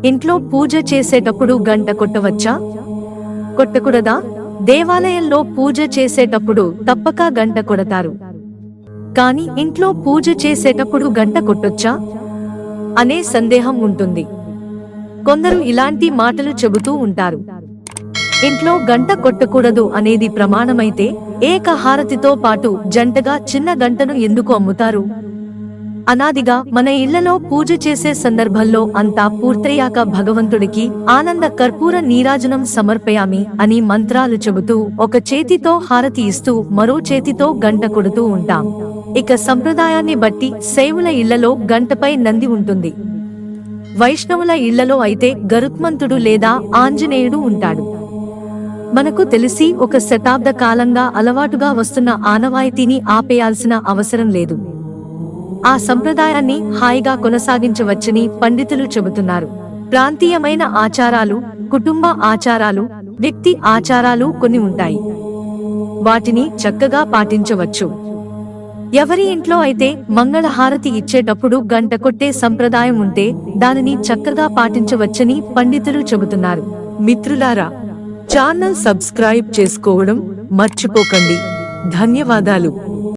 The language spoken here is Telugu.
ఇంట్లో పూజ చేసేటప్పుడు గంట కొట్టవచ్చా? కొట్టకూడదా? దేవాలయంలో పూజ చేసేటప్పుడు తప్పక గంట కొడతారు. కానీ ఇంట్లో పూజ చేసేటప్పుడు గంట కొట్టొచ్చా అనే సందేహం ఉంటుంది. కొందరు ఇలాంటి మాటలు చెబుతూ ఉంటారు. ఇంట్లో గంట కొట్టకూడదు అనేది ప్రమాణమైతే ఏక హారతితో పాటు జంటగా చిన్న గంటను ఎందుకు అమ్ముతారు? అనాదిగా మన ఇళ్లలో పూజ చేసే సందర్భంలో అంతా పూర్తయ్యాక భగవంతుడికి ఆనంద కర్పూర నీరాజనం సమర్పయామి అని మంత్రాలు చెబుతూ ఒక చేతితో హారతి ఇస్తూ మరో చేతితో గంట కొడుతూ ఉంటాం. ఇక సంప్రదాయాన్ని బట్టి శైవుల ఇళ్లలో గంటపై నంది ఉంటుంది. వైష్ణవుల ఇళ్లలో అయితే గరుత్మంతుడు లేదా ఆంజనేయుడు ఉంటాడు. మనకు తెలిసి ఒక శతాబ్ద కాలంగా అలవాటుగా వస్తున్న ఆనవాయితీని ఆపేయాల్సిన అవసరం లేదు. ఆ సంప్రదాయాన్ని హాయిగా కొనసాగించవచ్చని పండితులు చెబుతున్నారు. ప్రాంతీయమైన ఆచారాలు, కుటుంబ ఆచారాలు, వ్యక్తి ఆచారాలు కొన్ని ఉంటాయి. వాటిని చక్కగా పాటించవచ్చు. ఎవరి ఇంట్లో అయితే మంగళహారతి ఇచ్చేటప్పుడు గంట కొట్టే సంప్రదాయం ఉంటే దానిని చక్కగా పాటించవచ్చని పండితులు చెబుతున్నారు. మిత్రులారా, ఛానల్ సబ్స్క్రైబ్ చేసుకోవడం మర్చిపోకండి. ధన్యవాదాలు.